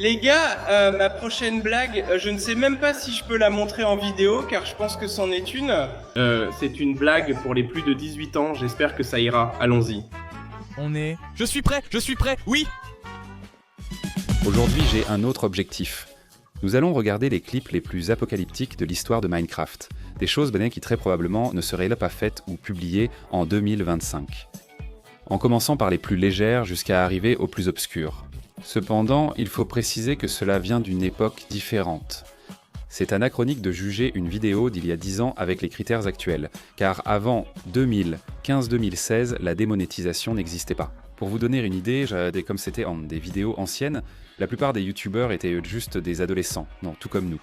Les gars, ma prochaine blague, je ne sais même pas si je peux la montrer en vidéo, car je pense que c'en est une. C'est une blague pour les plus de 18 ans, j'espère que ça ira. Allons-y. On est... Je suis prêt, oui. Aujourd'hui, j'ai un autre objectif. Nous allons regarder les clips les plus apocalyptiques de l'histoire de Minecraft. Des choses qui très probablement ne seraient là pas faites ou publiées en 2025. En commençant par les plus légères jusqu'à arriver aux plus obscures. Cependant, il faut préciser que cela vient d'une époque différente. C'est anachronique de juger une vidéo d'il y a 10 ans avec les critères actuels, car avant 2015-2016, la démonétisation n'existait pas. Pour vous donner une idée, comme c'était des vidéos anciennes, la plupart des youtubeurs étaient juste des adolescents, non, tout comme nous.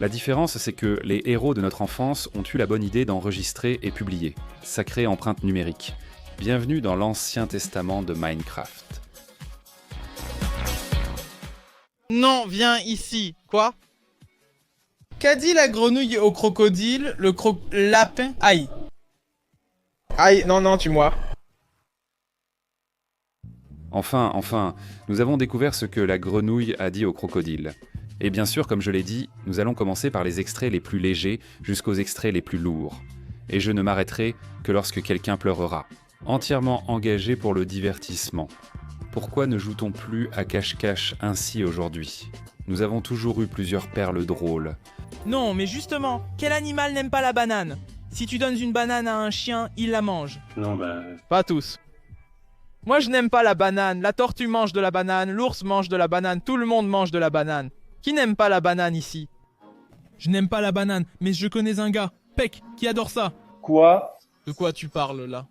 La différence, c'est que les héros de notre enfance ont eu la bonne idée d'enregistrer et publier. Sacrée empreinte numérique. Bienvenue dans l'Ancien Testament de Minecraft. Non, viens ici. Quoi? Qu'a dit la grenouille au crocodile, lapin? Aïe. Aïe, non, tue-moi. Enfin, nous avons découvert ce que la grenouille a dit au crocodile. Et bien sûr, comme je l'ai dit, nous allons commencer par les extraits les plus légers jusqu'aux extraits les plus lourds. Et je ne m'arrêterai que lorsque quelqu'un pleurera. Entièrement engagé pour le divertissement. Pourquoi ne joue-t-on plus à cache-cache ainsi aujourd'hui? Nous avons toujours eu plusieurs perles drôles. Non, mais justement, quel animal n'aime pas la banane? Si tu donnes une banane à un chien, il la mange. Non, bah... Pas tous. Moi, je n'aime pas la banane. La tortue mange de la banane, l'ours mange de la banane, tout le monde mange de la banane. Qui n'aime pas la banane ici? Je n'aime pas la banane, mais je connais un gars, Peck, qui adore ça. Quoi? De quoi tu parles là?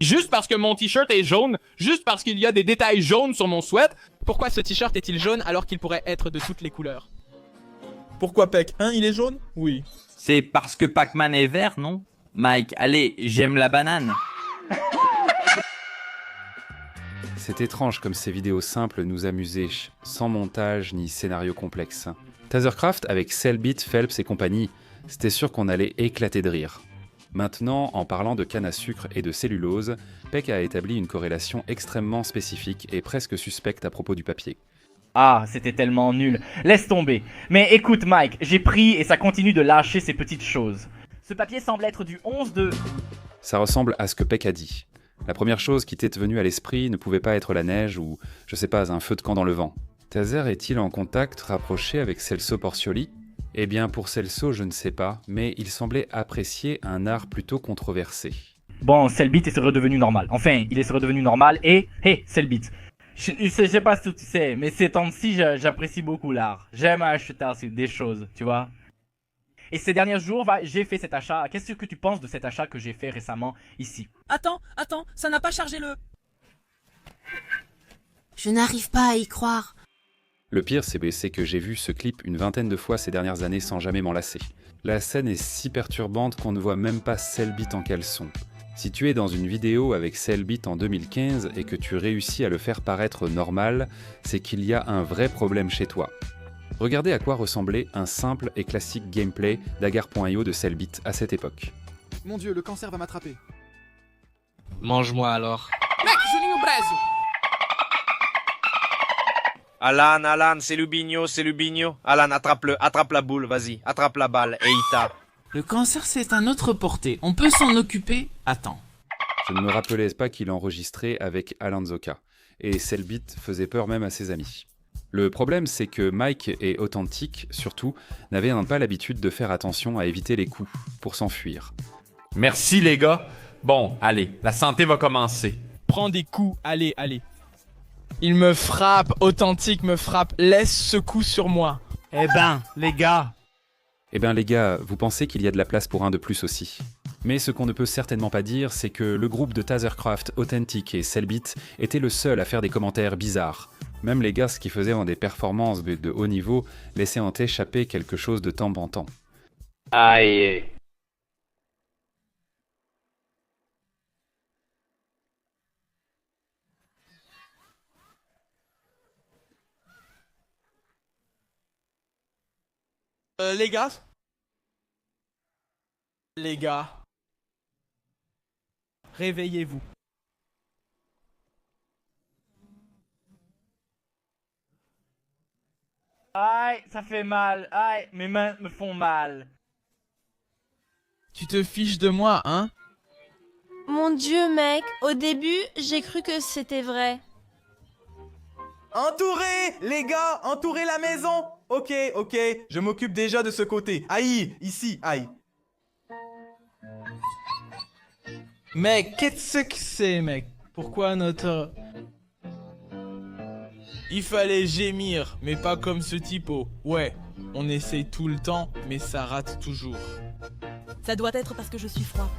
Juste parce que mon t-shirt est jaune, juste parce qu'il y a des détails jaunes sur mon sweat. Pourquoi ce t-shirt est-il jaune alors qu'il pourrait être de toutes les couleurs? Pourquoi Peck? Hein, il est jaune? Oui. C'est parce que Pac-Man est vert, non? Mike, allez, j'aime la banane. C'est étrange comme ces vidéos simples nous amusaient, sans montage ni scénario complexe. Tazercraft avec Cellbit, Phelps et compagnie, c'était sûr qu'on allait éclater de rire. Maintenant, en parlant de canne à sucre et de cellulose, Peck a établi une corrélation extrêmement spécifique et presque suspecte à propos du papier. Ah, c'était tellement nul. Laisse tomber. Mais écoute Mike, j'ai pris et ça continue de lâcher ces petites choses. Ce papier semble être du 11 de... Ça ressemble à ce que Peck a dit. La première chose qui t'est venue à l'esprit ne pouvait pas être la neige ou, je sais pas, un feu de camp dans le vent. Tazer est-il en contact rapproché avec Celso Porcioli? Eh bien, pour Celso, je ne sais pas, mais il semblait apprécier un art plutôt controversé. Bon, Cellbit est redevenu normal. Enfin, il est redevenu normal et... Hé, Cellbit. Je sais pas si tu sais, mais ces temps-ci, j'apprécie beaucoup l'art. J'aime acheter des choses, tu vois. Et ces derniers jours, j'ai fait cet achat. Qu'est-ce que tu penses de cet achat que j'ai fait récemment ici? Attends, ça n'a pas chargé le... Je n'arrive pas à y croire. Le pire, c'est que j'ai vu ce clip une vingtaine de fois ces dernières années sans jamais m'en lasser. La scène est si perturbante qu'on ne voit même pas Cellbit en caleçon. Si tu es dans une vidéo avec Cellbit en 2015 et que tu réussis à le faire paraître normal, c'est qu'il y a un vrai problème chez toi. Regardez à quoi ressemblait un simple et classique gameplay d'Agar.io de Cellbit à cette époque. Mon dieu, le cancer va m'attraper. Mange-moi alors. Mec, Juninho Brasil! Alan, c'est Lubinho. Alan, attrape la boule, vas-y, attrape la balle, et Ita. Le cancer, c'est un autre portée. On peut s'en occuper. Attends. Je ne me rappelais pas qu'il enregistrait avec Alan Zoka, et Cellbit faisait peur même à ses amis. Le problème, c'est que Mike et Authentic, surtout, n'avaient pas l'habitude de faire attention à éviter les coups, pour s'enfuir. Merci les gars. Bon, allez, la santé va commencer. Prends des coups, allez. Il me frappe, Authentique me frappe. Laisse ce coup sur moi. Eh ben, les gars, vous pensez qu'il y a de la place pour un de plus aussi. Mais ce qu'on ne peut certainement pas dire, c'est que le groupe de Tazercraft, Authentic et Cellbit était le seul à faire des commentaires bizarres. Même les gars qui faisaient des performances de haut niveau laissaient en échapper quelque chose de temps en temps. Aïe. Les gars, réveillez-vous. Aïe, ça fait mal. Aïe, mes mains me font mal. Tu te fiches de moi, hein? Mon Dieu, mec, au début, j'ai cru que c'était vrai. Entourez, les gars, entourez la maison. Ok, je m'occupe déjà de ce côté. Aïe, ici, aïe. Mec, qu'est-ce que c'est, mec? Pourquoi notre... Il fallait gémir, mais pas comme ce typo. Ouais, on essaye tout le temps, mais ça rate toujours. Ça doit être parce que je suis froid.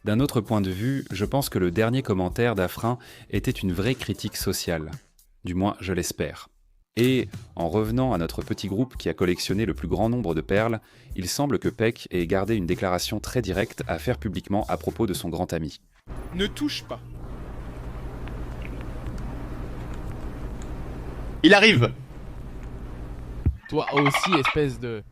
D'un autre point de vue, je pense que le dernier commentaire d'Afrin était une vraie critique sociale. Du moins, je l'espère. Et, en revenant à notre petit groupe qui a collectionné le plus grand nombre de perles, il semble que Peck ait gardé une déclaration très directe à faire publiquement à propos de son grand ami. Ne touche pas. Il arrive. Toi aussi, espèce de...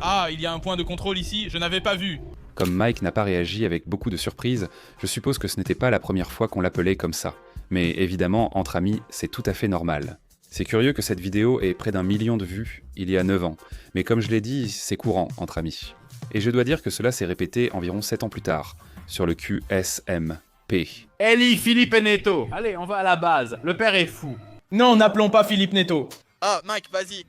Ah, il y a un point de contrôle ici, je n'avais pas vu. Comme Mike n'a pas réagi avec beaucoup de surprise, je suppose que ce n'était pas la première fois qu'on l'appelait comme ça. Mais évidemment, entre amis, c'est tout à fait normal. C'est curieux que cette vidéo ait près d'1 million de vues il y a 9 ans, mais comme je l'ai dit, c'est courant entre amis. Et je dois dire que cela s'est répété environ 7 ans plus tard, sur le QSMP. Ellie, Philippe et Neto. Allez, on va à la base. Le père est fou. Non, n'appelons pas Philippe Neto. Ah, Mike, vas-y.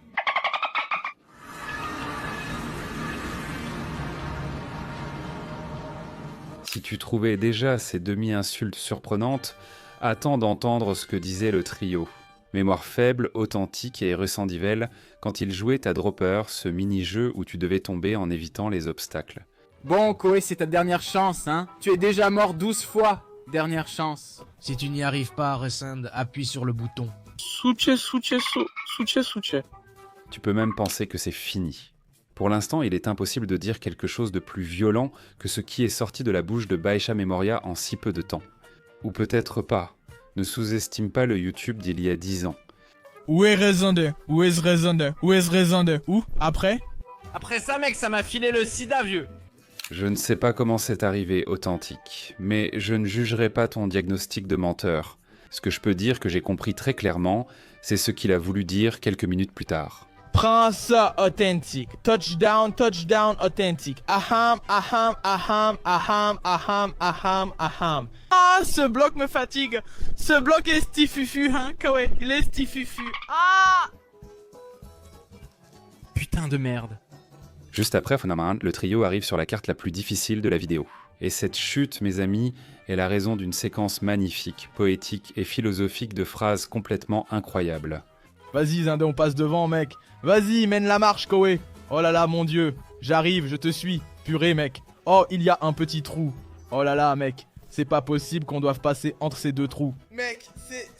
Si tu trouvais déjà ces demi-insultes surprenantes, attends d'entendre ce que disait le trio. Mémoire faible, authentique et rescendivelle quand ils jouaient à Dropper, ce mini-jeu où tu devais tomber en évitant les obstacles. Bon, Koé, c'est ta dernière chance, hein. Tu es déjà mort 12 fois. Dernière chance. Si tu n'y arrives pas, Resend, appuie sur le bouton. Souche. Tu peux même penser que c'est fini. Pour l'instant, il est impossible de dire quelque chose de plus violent que ce qui est sorti de la bouche de Baisha Memoria en si peu de temps. Ou peut-être pas. Ne sous-estime pas le YouTube d'il y a 10 ans. Où est Resende? Où est Resende? Où est Resende? Où? Après? Après ça, mec, ça m'a filé le sida, vieux. Je ne sais pas comment c'est arrivé, authentique, mais je ne jugerai pas ton diagnostic de menteur. Ce que je peux dire que j'ai compris très clairement, c'est ce qu'il a voulu dire quelques minutes plus tard. Prends ça, authentique. Touchdown, authentique. Aham. Ah, ce bloc me fatigue. Ce bloc est stifufu, hein, Kawe. Il est stifufu. Ah! Putain de merde. Juste après Phenomenon, le trio arrive sur la carte la plus difficile de la vidéo. Et cette chute, mes amis, est la raison d'une séquence magnifique, poétique et philosophique de phrases complètement incroyables. Vas-y, Zindé, on passe devant, mec. Vas-y, mène la marche, Koé. Oh là là, mon Dieu. J'arrive, je te suis. Purée, mec. Oh, il y a un petit trou. Oh là là, mec. C'est pas possible qu'on doive passer entre ces deux trous. Mec,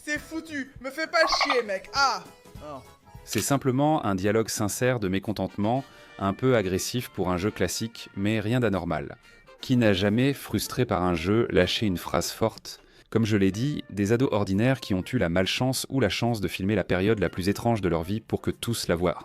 c'est foutu. Me fais pas chier, mec. Ah. Oh. C'est simplement un dialogue sincère de mécontentement, un peu agressif pour un jeu classique, mais rien d'anormal. Qui n'a jamais, frustré par un jeu, lâché une phrase forte ? Comme je l'ai dit, des ados ordinaires qui ont eu la malchance ou la chance de filmer la période la plus étrange de leur vie pour que tous la voient.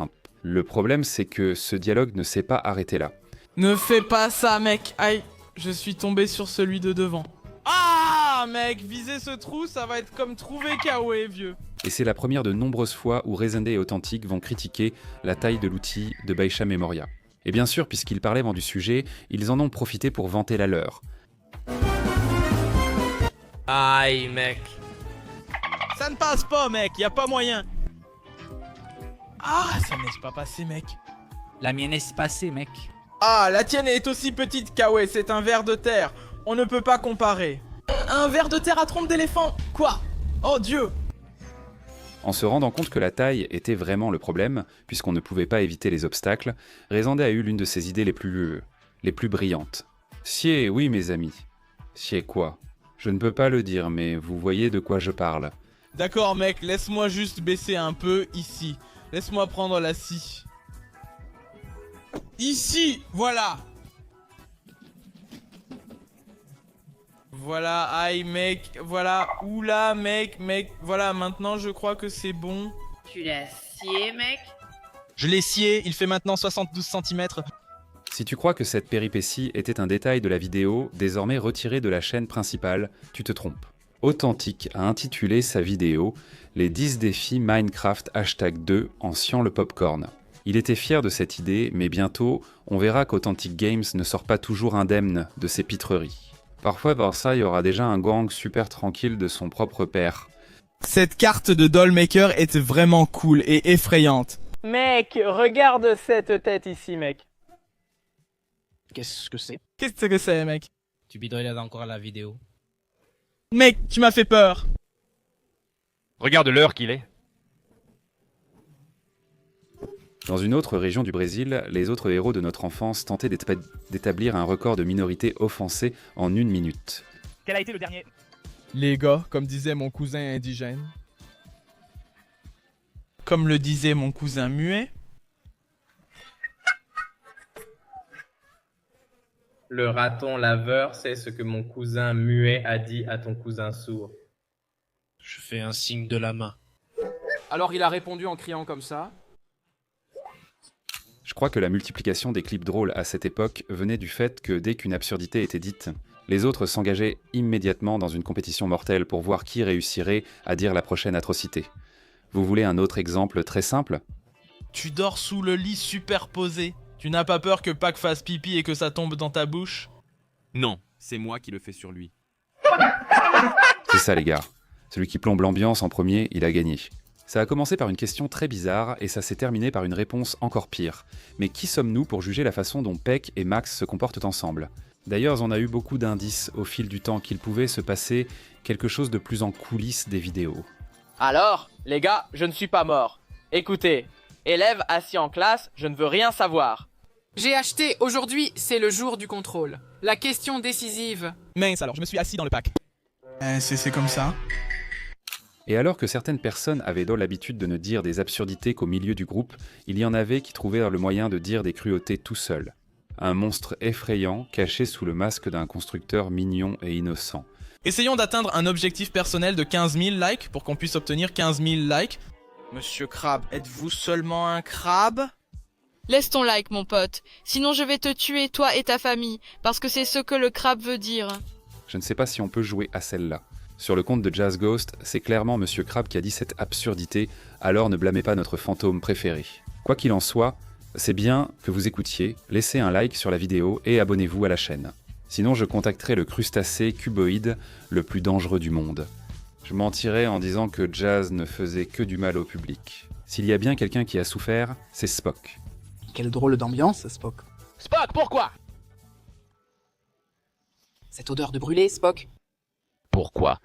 Le problème, c'est que ce dialogue ne s'est pas arrêté là. Ne fais pas ça, mec. Aïe, je suis tombé sur celui de devant. Ah, mec, viser ce trou, ça va être comme trouver Kawe, vieux. Et c'est la première de nombreuses fois où Resende et Authentique vont critiquer la taille de l'outil de Baisha Memoria. Et bien sûr, puisqu'ils parlaient vent du sujet, ils en ont profité pour vanter la leur. Aïe, mec. Ça ne passe pas, mec, y a pas moyen. Ah, ça n'est pas passé, mec. La mienne est passée, mec. Ah, la tienne est aussi petite, Kawe, c'est un ver de terre. On ne peut pas comparer. Un ver de terre à trompe d'éléphant? Quoi? Oh Dieu! En se rendant compte que la taille était vraiment le problème, puisqu'on ne pouvait pas éviter les obstacles, Resende a eu l'une de ses idées les plus brillantes. Sciez, oui mes amis. Sciez quoi? Je ne peux pas le dire, mais vous voyez de quoi je parle. D'accord, mec, laisse-moi juste baisser un peu, ici. Laisse-moi prendre la scie. Ici, voilà. Voilà, aïe, mec, voilà. Oula, mec, voilà, maintenant je crois que c'est bon. Tu l'as scié, mec? Je l'ai scié, il fait maintenant 72 cm. Si tu crois que cette péripétie était un détail de la vidéo, désormais retiré de la chaîne principale, tu te trompes. Authentique a intitulé sa vidéo « Les 10 défis Minecraft #2 en sciant le popcorn ». Il était fier de cette idée, mais bientôt, on verra qu'Authentic Games ne sort pas toujours indemne de ses pitreries. Parfois, par ça, il y aura déjà un gang super tranquille de son propre père. Cette carte de Dollmaker est vraiment cool et effrayante. Mec, regarde cette tête ici, mec. Qu'est-ce que c'est? Qu'est-ce que c'est, mec? Tu bidouilles encore la vidéo. Mec, tu m'as fait peur. Regarde l'heure qu'il est. Dans une autre région du Brésil, les autres héros de notre enfance tentaient d'établir un record de minorité offensée en 1 minute. Quel a été le dernier? Les gars, comme disait mon cousin indigène. Comme le disait mon cousin muet. Le raton laveur sait ce que mon cousin muet a dit à ton cousin sourd. Je fais un signe de la main. Alors il a répondu en criant comme ça. Je crois que la multiplication des clips drôles à cette époque venait du fait que dès qu'une absurdité était dite, les autres s'engageaient immédiatement dans une compétition mortelle pour voir qui réussirait à dire la prochaine atrocité. Vous voulez un autre exemple très simple? Tu dors sous le lit superposé. Tu n'as pas peur que Pac fasse pipi et que ça tombe dans ta bouche? Non, c'est moi qui le fais sur lui. C'est ça les gars. Celui qui plombe l'ambiance en premier, il a gagné. Ça a commencé par une question très bizarre et ça s'est terminé par une réponse encore pire. Mais qui sommes-nous pour juger la façon dont Peck et Max se comportent ensemble? D'ailleurs, on a eu beaucoup d'indices au fil du temps qu'il pouvait se passer quelque chose de plus en coulisses des vidéos. Alors, les gars, je ne suis pas mort. Écoutez, élève assis en classe, je ne veux rien savoir. J'ai acheté aujourd'hui, c'est le jour du contrôle. La question décisive. Mince alors, je me suis assis dans le pack. C'est comme ça. Et alors que certaines personnes avaient dans l'habitude de ne dire des absurdités qu'au milieu du groupe, il y en avait qui trouvèrent le moyen de dire des cruautés tout seuls. Un monstre effrayant caché sous le masque d'un constructeur mignon et innocent. Essayons d'atteindre un objectif personnel de 15 000 likes pour qu'on puisse obtenir 15 000 likes. Monsieur Crabe, êtes-vous seulement un crabe? Laisse ton like, mon pote. Sinon je vais te tuer, toi et ta famille, parce que c'est ce que le crabe veut dire. Je ne sais pas si on peut jouer à celle-là. Sur le compte de Jazz Ghost, c'est clairement Monsieur Crabe qui a dit cette absurdité, alors ne blâmez pas notre fantôme préféré. Quoi qu'il en soit, c'est bien que vous écoutiez, laissez un like sur la vidéo et abonnez-vous à la chaîne. Sinon je contacterai le crustacé cuboïde le plus dangereux du monde. Je mentirais en disant que Jazz ne faisait que du mal au public. S'il y a bien quelqu'un qui a souffert, c'est Spock. Quelle drôle d'ambiance, Spock. Spock, pourquoi? Cette odeur de brûlé, Spock. Pourquoi?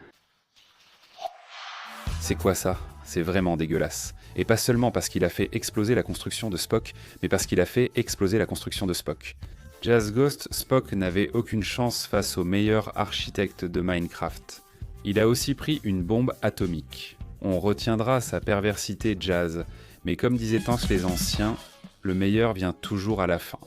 C'est quoi ça? C'est vraiment dégueulasse. Et pas seulement parce qu'il a fait exploser la construction de Spock, mais parce qu'il a fait exploser la construction de Spock. Jazz Ghost, Spock n'avait aucune chance face au meilleur architecte de Minecraft. Il a aussi pris une bombe atomique. On retiendra sa perversité Jazz, mais comme disaient tant les anciens, le meilleur vient toujours à la fin.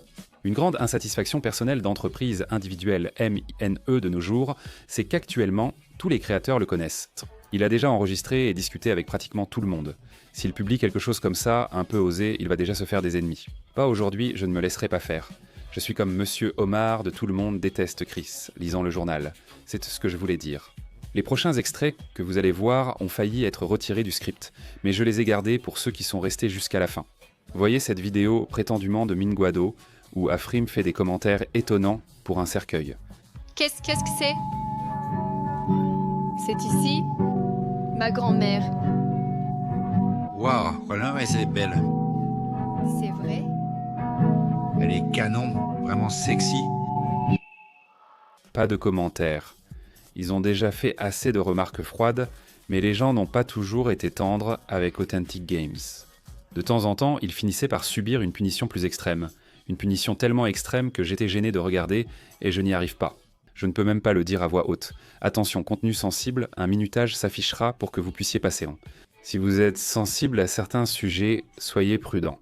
Une grande insatisfaction personnelle d'entreprises individuelles MINE de nos jours, c'est qu'actuellement, tous les créateurs le connaissent. Il a déjà enregistré et discuté avec pratiquement tout le monde. S'il publie quelque chose comme ça, un peu osé, il va déjà se faire des ennemis. Pas aujourd'hui, je ne me laisserai pas faire. Je suis comme Monsieur Omar de Tout le monde déteste Chris, lisant le journal. C'est ce que je voulais dire. Les prochains extraits que vous allez voir ont failli être retirés du script, mais je les ai gardés pour ceux qui sont restés jusqu'à la fin. Voyez cette vidéo prétendument de Minguado, où Afrim fait des commentaires étonnants pour un cercueil. Qu'est-ce que c'est? C'est ici ma grand-mère. Waouh, voilà, mais c'est belle. C'est vrai? Elle est canon, vraiment sexy. Pas de commentaires. Ils ont déjà fait assez de remarques froides, mais les gens n'ont pas toujours été tendres avec Authentic Games. De temps en temps, ils finissaient par subir une punition plus extrême. Une punition tellement extrême que j'étais gêné de regarder et je n'y arrive pas. Je ne peux même pas le dire à voix haute. Attention, contenu sensible, un minutage s'affichera pour que vous puissiez passer en. Si vous êtes sensible à certains sujets, soyez prudents.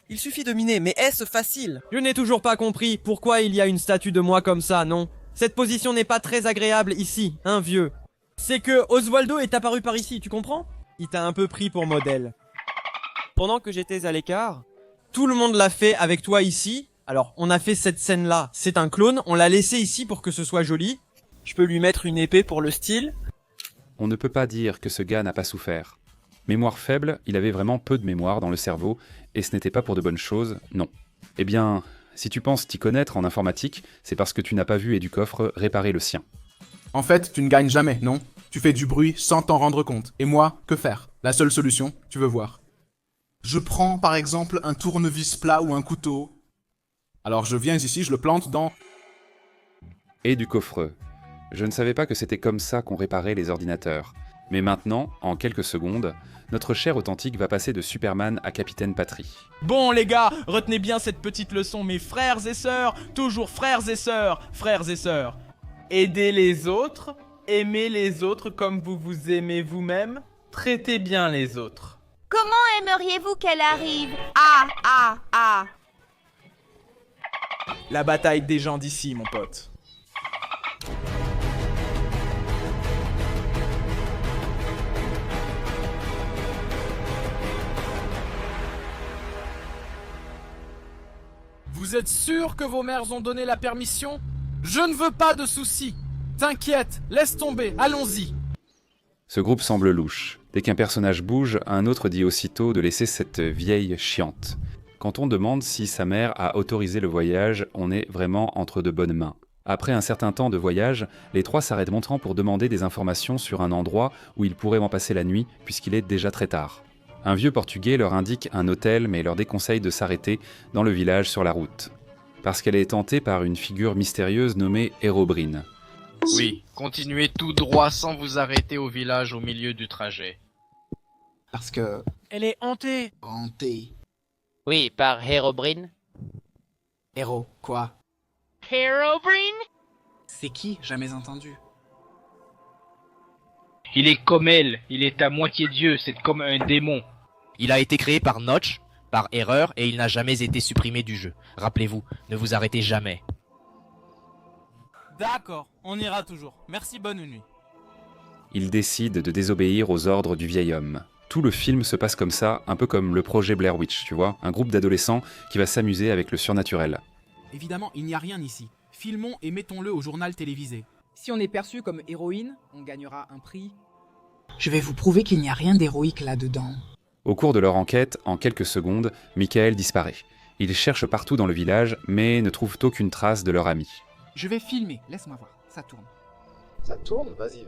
Il suffit de miner, mais est-ce facile? Je n'ai toujours pas compris pourquoi il y a une statue de moi comme ça, non? Cette position n'est pas très agréable ici, hein, vieux. C'est que Oswaldo est apparu par ici, tu comprends? Il t'a un peu pris pour modèle. Pendant que j'étais à l'écart, tout le monde l'a fait avec toi ici, Alors, on a fait cette scène-là, c'est un clone, on l'a laissé ici pour que ce soit joli. Je peux lui mettre une épée pour le style. On ne peut pas dire que ce gars n'a pas souffert. Mémoire faible, il avait vraiment peu de mémoire dans le cerveau, et ce n'était pas pour de bonnes choses, non. Eh bien, si tu penses t'y connaître en informatique, c'est parce que tu n'as pas vu Educoffre réparer le sien. En fait, tu ne gagnes jamais, non? Tu fais du bruit sans t'en rendre compte. Et moi, que faire? La seule solution, tu veux voir. Je prends par exemple un tournevis plat ou un couteau. Alors je viens ici, je le plante dans... Educoffre. Je ne savais pas que c'était comme ça qu'on réparait les ordinateurs. Mais maintenant, en quelques secondes, notre cher authentique va passer de Superman à Capitaine Patrie. Bon les gars, retenez bien cette petite leçon, mes frères et sœurs, toujours frères et sœurs, frères et sœurs. Aidez les autres, aimez les autres comme vous vous aimez vous-même, traitez bien les autres. Comment aimeriez-vous qu'elle arrive? Ah, ah, ah. La bataille des gens d'ici, mon pote. Vous êtes sûr que vos mères ont donné la permission? Je ne veux pas de soucis. T'inquiète, laisse tomber, allons-y. Ce groupe semble louche. Dès qu'un personnage bouge, un autre dit aussitôt de laisser cette vieille chiante. Quand on demande si sa mère a autorisé le voyage, on est vraiment entre de bonnes mains. Après un certain temps de voyage, les trois s'arrêtent montrant pour demander des informations sur un endroit où ils pourraient en passer la nuit, puisqu'il est déjà très tard. Un vieux portugais leur indique un hôtel mais leur déconseille de s'arrêter dans le village sur la route. Parce qu'elle est tentée par une figure mystérieuse nommée Herobrine. Oui, continuez tout droit sans vous arrêter au village au milieu du trajet. Parce que... Elle est hantée. Hantée. Oui, par Herobrine. Héros, quoi? Herobrine? C'est qui? Jamais entendu. Il est comme elle, il est à moitié dieu, c'est comme un démon. Il a été créé par Notch, par erreur, et il n'a jamais été supprimé du jeu. Rappelez-vous, ne vous arrêtez jamais. D'accord, on ira toujours. Merci, bonne nuit. Ils décident de désobéir aux ordres du vieil homme. Tout le film se passe comme ça, un peu comme le projet Blair Witch, tu vois, un groupe d'adolescents qui va s'amuser avec le surnaturel. Évidemment, il n'y a rien ici. Filmons et mettons-le au journal télévisé. Si on est perçu comme héroïne, on gagnera un prix. Je vais vous prouver qu'il n'y a rien d'héroïque là-dedans. Au cours de leur enquête, en quelques secondes, Michael disparaît. Ils cherchent partout dans le village, mais ne trouvent aucune trace de leur ami. Je vais filmer, laisse-moi voir, ça tourne. Ça tourne? Vas-y.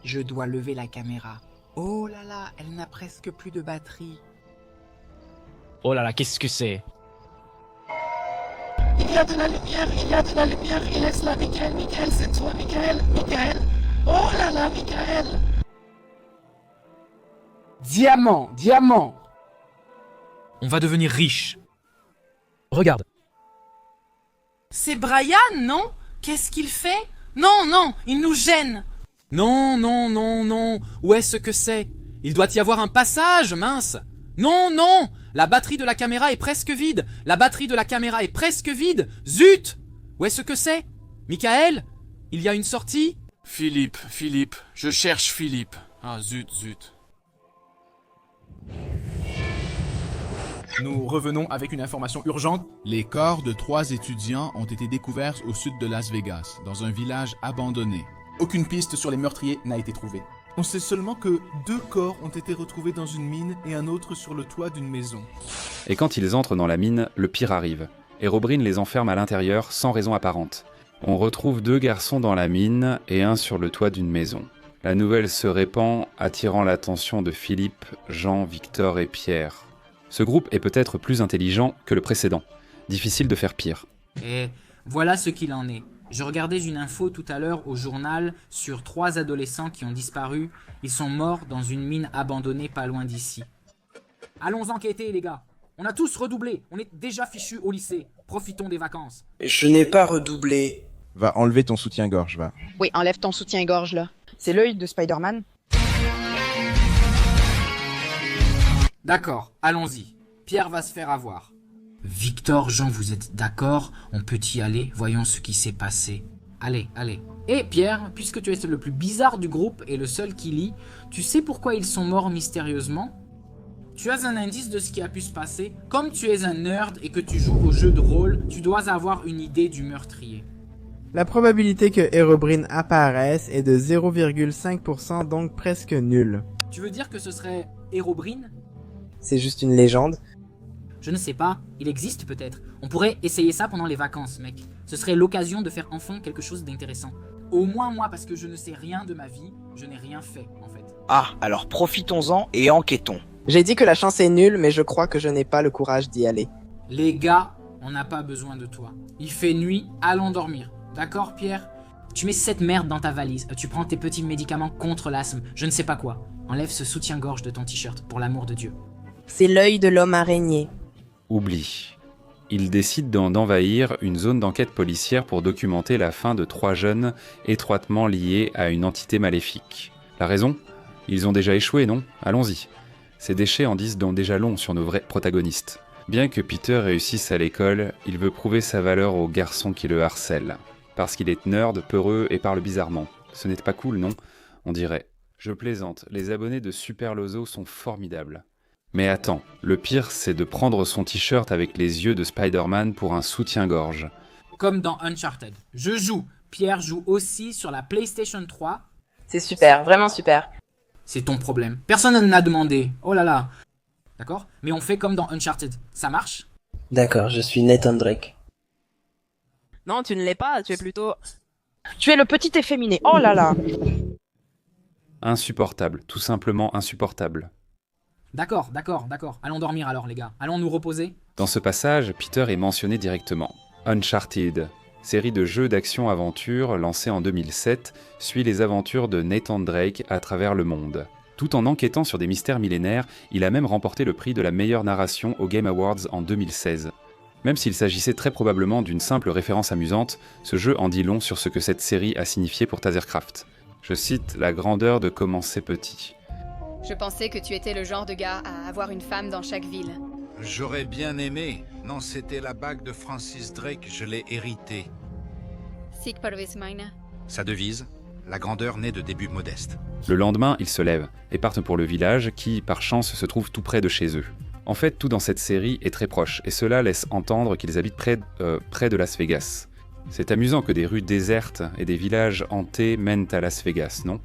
Je dois lever la caméra. Oh là là, elle n'a presque plus de batterie. Oh là là, qu'est-ce que c'est? Il y a de la lumière, il laisse-la, Michael, c'est toi, Michael. Oh là là, Michael. Diamant. On va devenir riche. Regarde. C'est Brian, non? Qu'est-ce qu'il fait? Non, il nous gêne. Non. Où est-ce que c'est? Il doit y avoir un passage, mince. Non. La batterie de la caméra est presque vide. Zut! Où est-ce que c'est? Michael? Il y a une sortie? Philippe, je cherche Philippe. Ah, zut. Nous revenons avec une information urgente. Les corps de 3 étudiants ont été découverts au sud de Las Vegas, dans un village abandonné. Aucune piste sur les meurtriers n'a été trouvée. On sait seulement que 2 corps ont été retrouvés dans une mine et un autre sur le toit d'une maison. Et quand ils entrent dans la mine, le pire arrive. Herobrine les enferme à l'intérieur sans raison apparente. On retrouve 2 garçons dans la mine et un sur le toit d'une maison. La nouvelle se répand, attirant l'attention de Philippe, Jean, Victor et Pierre. Ce groupe est peut-être plus intelligent que le précédent. Difficile de faire pire. Et voilà ce qu'il en est. Je regardais une info tout à l'heure au journal sur 3 adolescents qui ont disparu. Ils sont morts dans une mine abandonnée pas loin d'ici. Allons enquêter, les gars. On a tous redoublé. On est déjà fichus au lycée. Profitons des vacances. Je n'ai pas redoublé. Va enlever ton soutien-gorge, va. Oui, enlève ton soutien-gorge, là. C'est l'œil de Spider-Man. D'accord, allons-y. Pierre va se faire avoir. Victor, Jean, vous êtes d'accord? On peut y aller, voyons ce qui s'est passé. Allez. Et Pierre, puisque tu es le plus bizarre du groupe et le seul qui lit, tu sais pourquoi ils sont morts mystérieusement? Tu as un indice de ce qui a pu se passer? Comme tu es un nerd et que tu joues au jeu de rôle, tu dois avoir une idée du meurtrier. La probabilité que Herobrine apparaisse est de 0,5%, donc presque nulle. Tu veux dire que ce serait Herobrine? C'est juste une légende. Je ne sais pas, il existe peut-être. On pourrait essayer ça pendant les vacances, mec. Ce serait l'occasion de faire enfin quelque chose d'intéressant. Au moins moi, parce que je ne sais rien de ma vie, je n'ai rien fait, en fait. Ah, alors profitons-en et enquêtons. J'ai dit que la chance est nulle, mais je crois que je n'ai pas le courage d'y aller. Les gars, on n'a pas besoin de toi. Il fait nuit, allons dormir. D'accord, Pierre? Tu mets cette merde dans ta valise, tu prends tes petits médicaments contre l'asthme, je ne sais pas quoi. Enlève ce soutien-gorge de ton t-shirt, pour l'amour de Dieu. C'est l'œil de l'homme araignée. Oublie. Il décide d'envahir une zone d'enquête policière pour documenter la fin de 3 jeunes étroitement liés à une entité maléfique. La raison? Ils ont déjà échoué, non? Allons-y. Ces déchets en disent donc déjà long sur nos vrais protagonistes. Bien que Peter réussisse à l'école, il veut prouver sa valeur aux garçons qui le harcèlent. Parce qu'il est nerd, peureux et parle bizarrement. Ce n'est pas cool, non? On dirait. Je plaisante, les abonnés de Super Lozo sont formidables. Mais attends, le pire c'est de prendre son t-shirt avec les yeux de Spider-Man pour un soutien-gorge. Comme dans Uncharted. Je joue. Pierre joue aussi sur la PlayStation 3. C'est super, vraiment super. C'est ton problème. Personne ne l'a demandé. Oh là là. D'accord? Mais on fait comme dans Uncharted. Ça marche? D'accord, je suis Nathan Drake. Non, tu ne l'es pas, tu es plutôt... Tu es le petit efféminé. Oh là là. Insupportable, tout simplement insupportable. D'accord. Allons dormir alors, les gars. Allons nous reposer. Dans ce passage, Peter est mentionné directement. Uncharted, série de jeux d'action-aventure lancée en 2007, suit les aventures de Nathan Drake à travers le monde. Tout en enquêtant sur des mystères millénaires, il a même remporté le prix de la meilleure narration aux Game Awards en 2016. Même s'il s'agissait très probablement d'une simple référence amusante, ce jeu en dit long sur ce que cette série a signifié pour Tasercraft. Je cite la grandeur de commencer petit. Je pensais que tu étais le genre de gars à avoir une femme dans chaque ville. J'aurais bien aimé. Non, c'était la bague de Francis Drake, je l'ai héritée. Sic parvis mine. Sa devise, la grandeur naît de débuts modestes. Le lendemain, ils se lèvent et partent pour le village qui, par chance, se trouve tout près de chez eux. En fait, tout dans cette série est très proche, et cela laisse entendre qu'ils habitent près de Las Vegas. C'est amusant que des rues désertes et des villages hantés mènent à Las Vegas, non?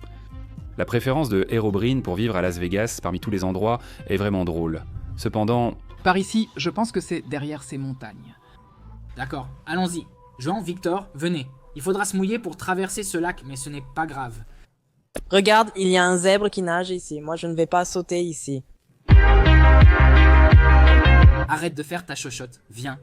La préférence de Herobrine pour vivre à Las Vegas parmi tous les endroits est vraiment drôle. Cependant... Par ici, je pense que c'est derrière ces montagnes. D'accord, allons-y. Jean, Victor, venez. Il faudra se mouiller pour traverser ce lac, mais ce n'est pas grave. Regarde, il y a un zèbre qui nage ici. Moi, je ne vais pas sauter ici. Arrête de faire ta chochotte, viens.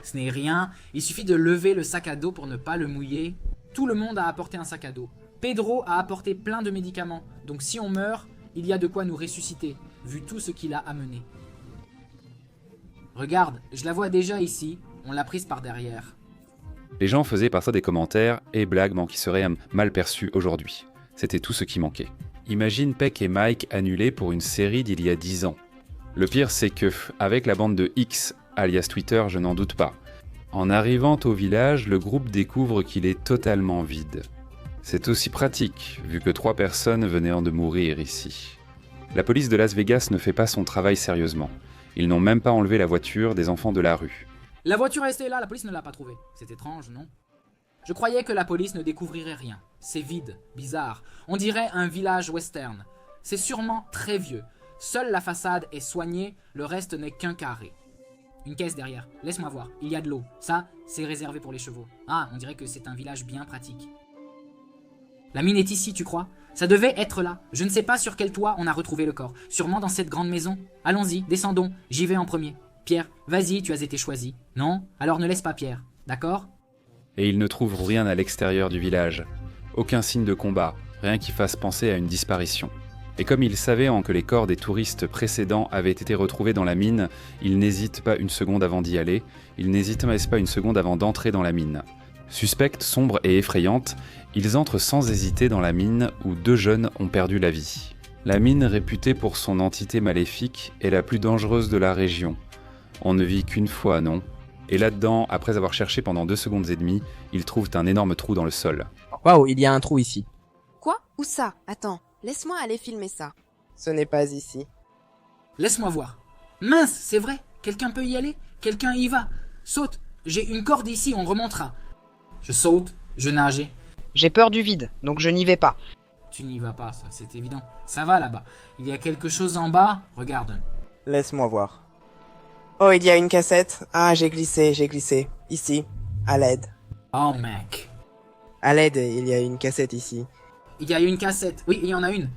Ce n'est rien, il suffit de lever le sac à dos pour ne pas le mouiller. Tout le monde a apporté un sac à dos. Pedro a apporté plein de médicaments, donc si on meurt, il y a de quoi nous ressusciter, vu tout ce qu'il a amené. Regarde, je la vois déjà ici, on l'a prise par derrière. Les gens faisaient par ça des commentaires et blagues qui seraient mal perçus aujourd'hui. C'était tout ce qui manquait. Imagine Peck et Mike annulés pour une série d'il y a 10 ans. Le pire c'est que, avec la bande de X, alias Twitter, je n'en doute pas. En arrivant au village, le groupe découvre qu'il est totalement vide. C'est aussi pratique, vu que 3 personnes venaient de mourir ici. La police de Las Vegas ne fait pas son travail sérieusement. Ils n'ont même pas enlevé la voiture des enfants de la rue. La voiture est restée là, la police ne l'a pas trouvée. C'est étrange, non? Je croyais que la police ne découvrirait rien. C'est vide, bizarre. On dirait un village western. C'est sûrement très vieux. Seule la façade est soignée, le reste n'est qu'un carré. Une caisse derrière, laisse-moi voir, il y a de l'eau. Ça, c'est réservé pour les chevaux. Ah, on dirait que c'est un village bien pratique. La mine est ici, tu crois? Ça devait être là. Je ne sais pas sur quel toit on a retrouvé le corps. Sûrement dans cette grande maison. Allons-y, descendons, j'y vais en premier. Pierre, vas-y, tu as été choisi. Non? Alors ne laisse pas Pierre, d'accord? Et ils ne trouvent rien à l'extérieur du village. Aucun signe de combat, rien qui fasse penser à une disparition. Et comme ils savaient que les corps des touristes précédents avaient été retrouvés dans la mine, ils n'hésitent pas une seconde avant d'y aller, ils n'hésitent pas une seconde avant d'entrer dans la mine. Suspecte, sombre et effrayante, ils entrent sans hésiter dans la mine où 2 jeunes ont perdu la vie. La mine, réputée pour son entité maléfique, est la plus dangereuse de la région. On ne vit qu'une fois, non? Et là-dedans, après avoir cherché pendant 2 secondes et demie, ils trouvent un énorme trou dans le sol. Waouh, il y a un trou ici. Quoi? Où ça? Attends, laisse-moi aller filmer ça. Ce n'est pas ici. Laisse-moi voir. Mince, c'est vrai. Quelqu'un peut y aller? Quelqu'un y va? Saute. J'ai une corde ici, on remontera. Je saute, je nage. J'ai peur du vide, donc je n'y vais pas. Tu n'y vas pas, ça c'est évident. Ça va là-bas. Il y a quelque chose en bas, regarde. Laisse-moi voir. Oh, il y a une cassette. Ah, j'ai glissé. Ici, à l'aide. Oh mec. À l'aide, il y a une cassette ici. Il y a une cassette. Oui, il y en a une.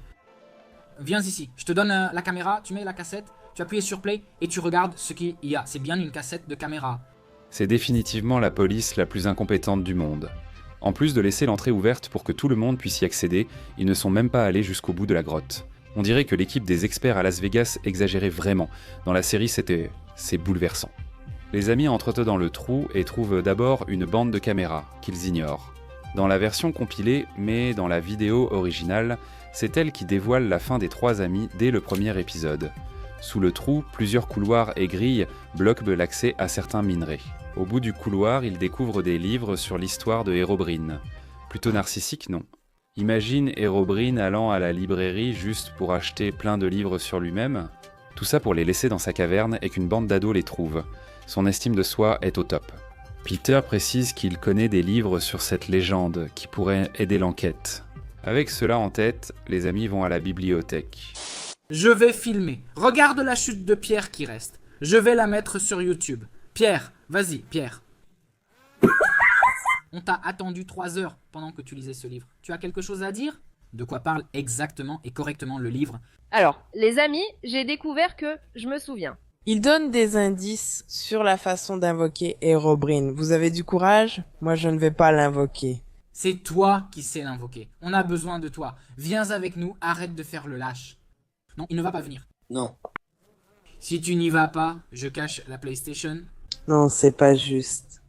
Viens ici. Je te donne la caméra, tu mets la cassette, tu appuies sur play et tu regardes ce qu'il y a. C'est bien une cassette de caméra. C'est définitivement la police la plus incompétente du monde. En plus de laisser l'entrée ouverte pour que tout le monde puisse y accéder, ils ne sont même pas allés jusqu'au bout de la grotte. On dirait que l'équipe des experts à Las Vegas exagérait vraiment. Dans la série, c'est bouleversant. Les amis entrent dans le trou et trouvent d'abord une bande de caméras, qu'ils ignorent. Dans la version compilée, mais dans la vidéo originale, c'est elle qui dévoile la fin des 3 amis dès le premier épisode. Sous le trou, plusieurs couloirs et grilles bloquent l'accès à certains minerais. Au bout du couloir, ils découvrent des livres sur l'histoire de Herobrine. Plutôt narcissique, non. Imagine Herobrine allant à la librairie juste pour acheter plein de livres sur lui-même. Tout ça pour les laisser dans sa caverne et qu'une bande d'ados les trouve. Son estime de soi est au top. Peter précise qu'il connaît des livres sur cette légende qui pourrait aider l'enquête. Avec cela en tête, les amis vont à la bibliothèque. Je vais filmer. Regarde la chute de Pierre qui reste. Je vais la mettre sur YouTube. Pierre, vas-y, Pierre. On t'a attendu 3 heures pendant que tu lisais ce livre. Tu as quelque chose à dire? De quoi parle exactement et correctement le livre? Alors, les amis, j'ai découvert que je me souviens. Il donne des indices sur la façon d'invoquer Herobrine. Vous avez du courage? Moi, je ne vais pas l'invoquer. C'est toi qui sais l'invoquer. On a besoin de toi. Viens avec nous, arrête de faire le lâche. Non, il ne va pas venir. Non. Si tu n'y vas pas, je cache la PlayStation. Non, c'est pas juste.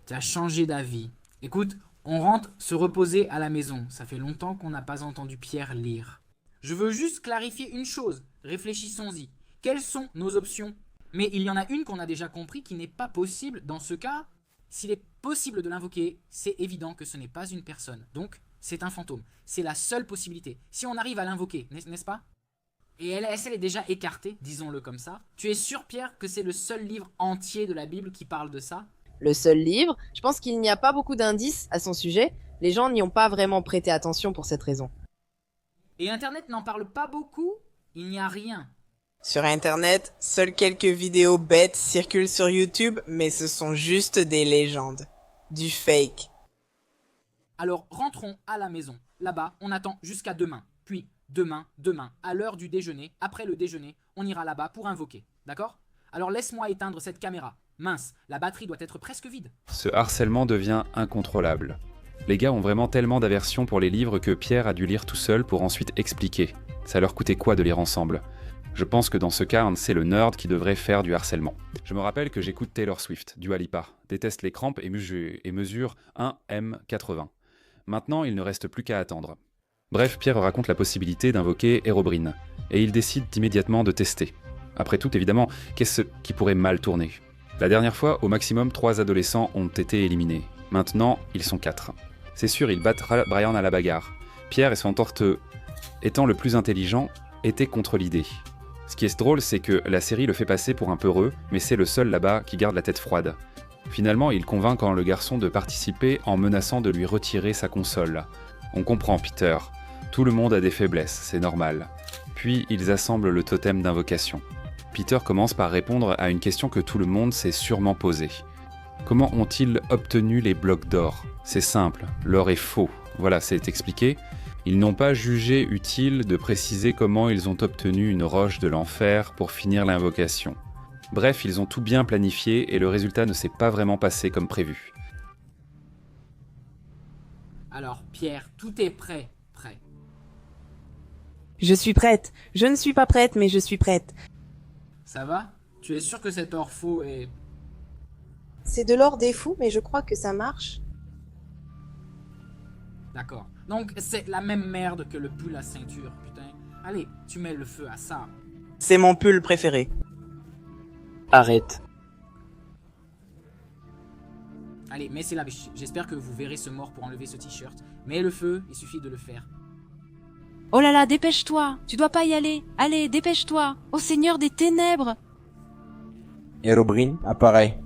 Tu as changé d'avis. Écoute, on rentre se reposer à la maison. Ça fait longtemps qu'on n'a pas entendu Pierre lire. Je veux juste clarifier une chose. Réfléchissons-y. Quelles sont nos options? Mais il y en a une qu'on a déjà compris qui n'est pas possible dans ce cas. S'il est possible de l'invoquer, c'est évident que ce n'est pas une personne. Donc, c'est un fantôme. C'est la seule possibilité. Si on arrive à l'invoquer, n'est-ce pas? Et elle est déjà écartée, disons-le comme ça. Tu es sûr, Pierre, que c'est le seul livre entier de la Bible qui parle de ça? Le seul livre, je pense qu'il n'y a pas beaucoup d'indices à son sujet. Les gens n'y ont pas vraiment prêté attention pour cette raison. Et Internet n'en parle pas beaucoup? Il n'y a rien. Sur Internet, seules quelques vidéos bêtes circulent sur YouTube, mais ce sont juste des légendes. Du fake. Alors rentrons à la maison. Là-bas, on attend jusqu'à demain. Puis demain, à l'heure du déjeuner, après le déjeuner, on ira là-bas pour invoquer. D'accord? Alors laisse-moi éteindre cette caméra. Mince, la batterie doit être presque vide. Ce harcèlement devient incontrôlable. Les gars ont vraiment tellement d'aversion pour les livres que Pierre a dû lire tout seul pour ensuite expliquer. Ça leur coûtait quoi de lire ensemble? Je pense que dans ce cas, c'est le nerd qui devrait faire du harcèlement. Je me rappelle que j'écoute Taylor Swift, Dua Lipa, déteste les crampes et mesure 1m80. Maintenant, il ne reste plus qu'à attendre. Bref, Pierre raconte la possibilité d'invoquer Herobrine, et il décide immédiatement de tester. Après tout, évidemment, qu'est-ce qui pourrait mal tourner? La dernière fois, au maximum 3 adolescents ont été éliminés. Maintenant, ils sont 4. C'est sûr, il battra Brian à la bagarre. Pierre et son torteux, étant le plus intelligent, étaient contre l'idée. Ce qui est drôle, c'est que la série le fait passer pour un peureux, mais c'est le seul là-bas qui garde la tête froide. Finalement, il convainc le garçon de participer en menaçant de lui retirer sa console. On comprend Peter. Tout le monde a des faiblesses, c'est normal. Puis ils assemblent le totem d'invocation. Peter commence par répondre à une question que tout le monde s'est sûrement posée. Comment ont-ils obtenu les blocs d'or? C'est simple, l'or est faux. Voilà, c'est expliqué. Ils n'ont pas jugé utile de préciser comment ils ont obtenu une roche de l'enfer pour finir l'invocation. Bref, ils ont tout bien planifié et le résultat ne s'est pas vraiment passé comme prévu. Alors, Pierre, tout est prêt. Je suis prête. Je ne suis pas prête, mais je suis prête. Ça va? Tu es sûr que cet or faux est... C'est de l'or des fous, mais je crois que ça marche. D'accord. Donc, c'est la même merde que le pull à ceinture, putain. Allez, tu mets le feu à ça. C'est mon pull préféré. Arrête. Allez, mais c'est la biche. J'espère que vous verrez ce mort pour enlever ce t-shirt. Mais le feu, il suffit de le faire. Oh là là, dépêche-toi. Tu dois pas y aller. Allez, dépêche-toi. Ô Seigneur des ténèbres. Herobrine, apparaît.